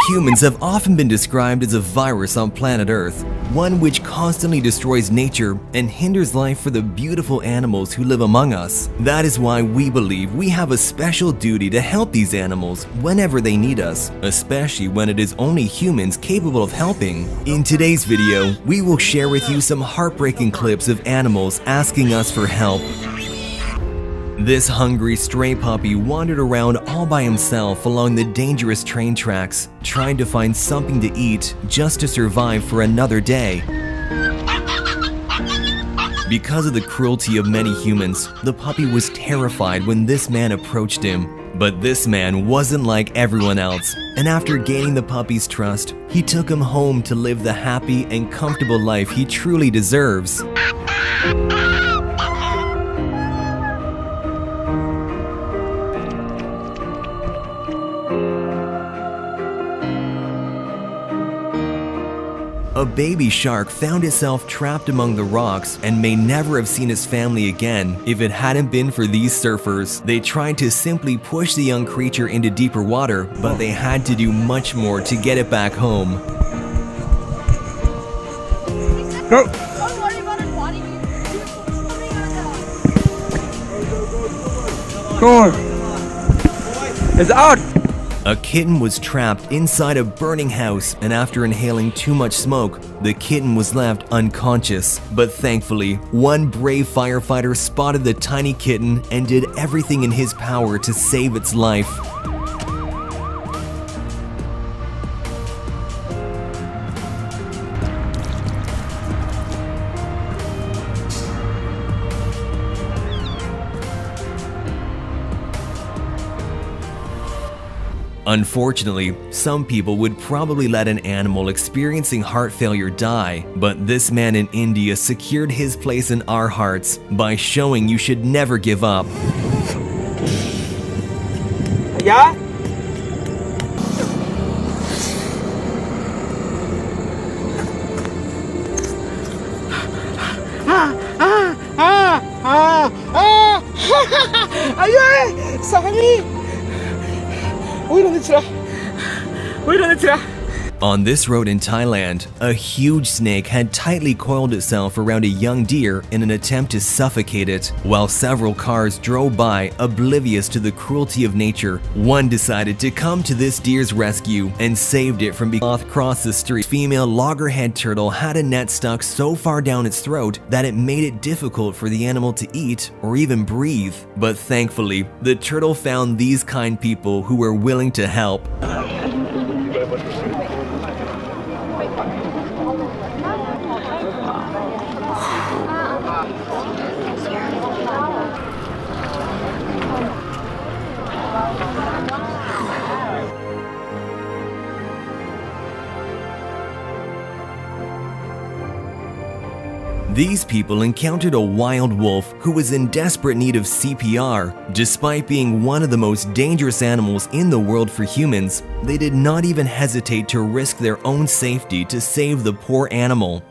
Humans have often been described as a virus on planet Earth, one which constantly destroys nature and hinders life for the beautiful animals who live among us. That is why we believe we have a special duty to help these animals whenever they need us, especially when it is only humans capable of helping. In today's video, we will share with you some heartbreaking clips of animals asking us for help. This hungry stray puppy wandered around all by himself along the dangerous train tracks, trying to find something to eat just to survive for another day. Because of the cruelty of many humans, the puppy was terrified when this man approached him. But this man wasn't like everyone else, and after gaining the puppy's trust, he took him home to live the happy and comfortable life he truly deserves. A baby shark found itself trapped among the rocks and may never have seen its family again if it hadn't been for these surfers. They tried to simply push the young creature into deeper water, but they had to do much more to get it back home. Go! Go on! It's out! A kitten was trapped inside a burning house, and after inhaling too much smoke, the kitten was left unconscious. But thankfully, one brave firefighter spotted the tiny kitten and did everything in his power to save its life. Unfortunately, some people would probably let an animal experiencing heart failure die, but this man in India secured his place in our hearts by showing you should never give up. Yeah? Aye! Sorry! On this road in Thailand, a huge snake had tightly coiled itself around a young deer in an attempt to suffocate it. While several cars drove by, oblivious to the cruelty of nature, one decided to come to this deer's rescue and saved it from being across the street. Female loggerhead turtle had a net stuck so far down its throat that it made it difficult for the animal to eat or even breathe. But thankfully, the turtle found these kind people who were willing to help. These people encountered a wild wolf who was in desperate need of CPR. Despite being one of the most dangerous animals in the world for humans, they did not even hesitate to risk their own safety to save the poor animal.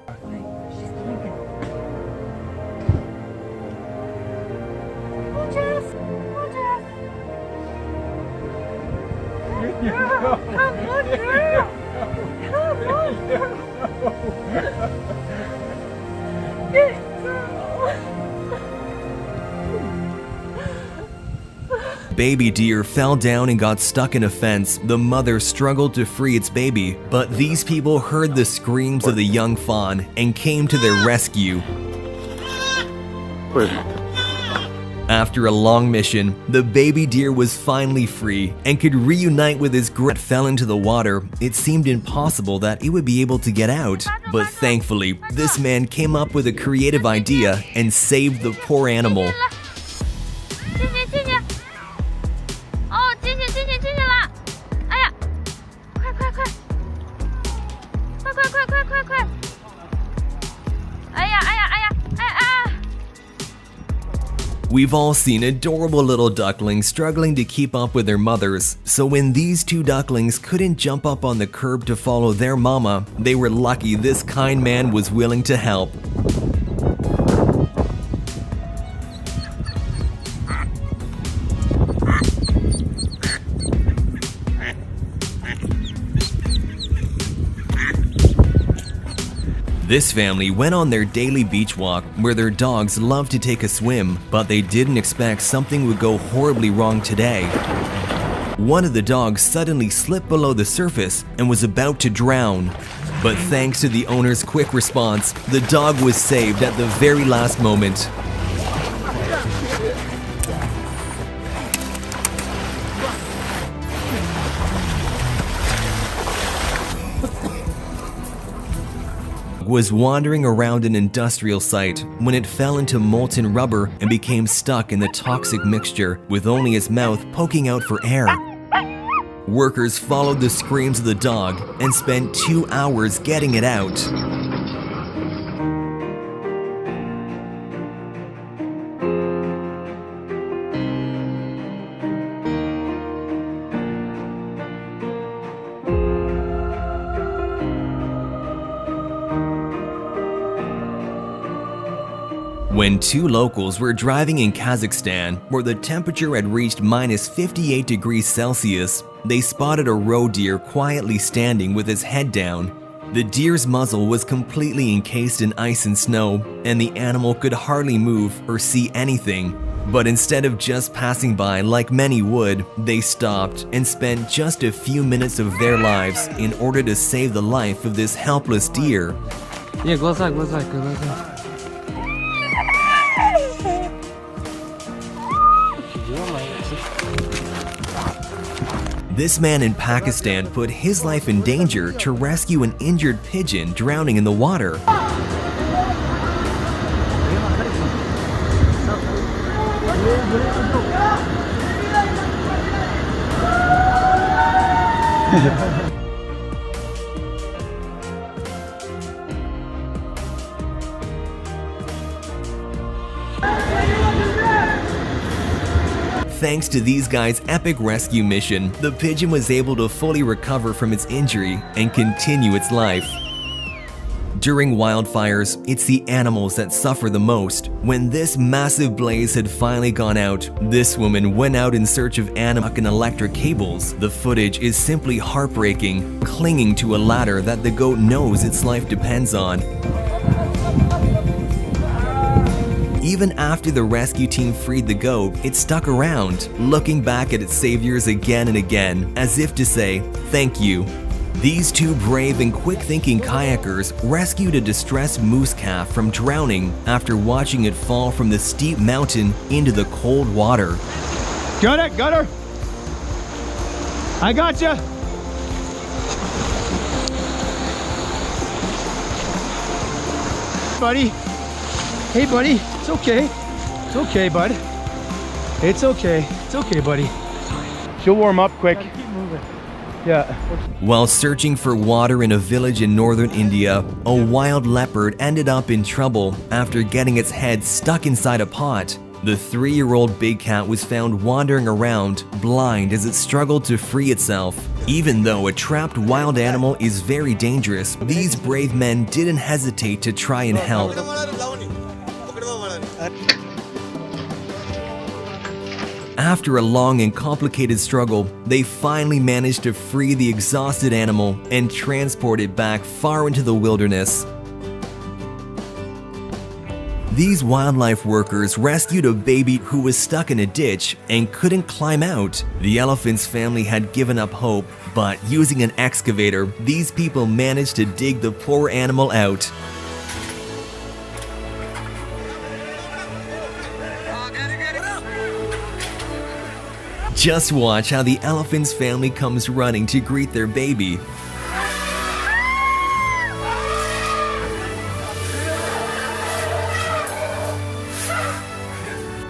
Baby deer fell down and got stuck in a fence. The mother struggled to free its baby, but these people heard the screams of the young fawn and came to their rescue. After a long mission, the baby deer was finally free and could reunite with his group. Fell into the water. It seemed impossible that it would be able to get out, but thankfully, this man came up with a creative idea and saved the poor animal. We've all seen adorable little ducklings struggling to keep up with their mothers, so when these two ducklings couldn't jump up on the curb to follow their mama, they were lucky this kind man was willing to help. This family went on their daily beach walk where their dogs loved to take a swim, but they didn't expect something would go horribly wrong today. One of the dogs suddenly slipped below the surface and was about to drown. But thanks to the owner's quick response, the dog was saved at the very last moment. Was wandering around an industrial site when it fell into molten rubber and became stuck in the toxic mixture with only its mouth poking out for air. Workers followed the screams of the dog and spent 2 hours getting it out. When two locals were driving in Kazakhstan, where the temperature had reached minus 58 degrees Celsius, they spotted a roe deer quietly standing with its head down. The deer's muzzle was completely encased in ice and snow, and the animal could hardly move or see anything. But instead of just passing by like many would, they stopped and spent just a few minutes of their lives in order to save the life of this helpless deer. глаза. This man in Pakistan put his life in danger to rescue an injured pigeon drowning in the water. Thanks to these guys' epic rescue mission, the pigeon was able to fully recover from its injury and continue its life. During wildfires, it's the animals that suffer the most. When this massive blaze had finally gone out, this woman went out in search of animal and electric cables. The footage is simply heartbreaking, clinging to a ladder that the goat knows its life depends on. Even after the rescue team freed the goat, it stuck around, looking back at its saviors again and again, as if to say, thank you. These two brave and quick-thinking kayakers rescued a distressed moose calf from drowning after watching it fall from the steep mountain into the cold water. Got her. I got you. Buddy. Hey, buddy. It's okay. It's okay, bud. It's okay. It's okay, buddy. She'll warm up quick. Keep moving. Yeah. While searching for water in a village in northern India, a wild leopard ended up in trouble after getting its head stuck inside a pot. The 3-year-old big cat was found wandering around, blind as it struggled to free itself. Even though a trapped wild animal is very dangerous, these brave men didn't hesitate to try and help. After a long and complicated struggle, they finally managed to free the exhausted animal and transport it back far into the wilderness. These wildlife workers rescued a baby who was stuck in a ditch and couldn't climb out. The elephant's family had given up hope, but using an excavator, these people managed to dig the poor animal out. Just watch how the elephant's family comes running to greet their baby.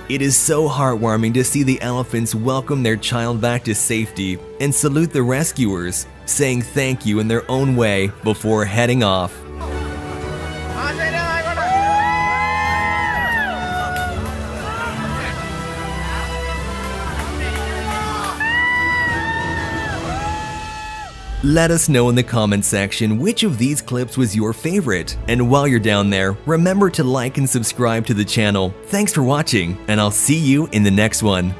It is so heartwarming to see the elephants welcome their child back to safety and salute the rescuers, saying thank you in their own way before heading off. Let us know in the comment section which of these clips was your favorite. And while you're down there, remember to like and subscribe to the channel. Thanks for watching, and I'll see you in the next one.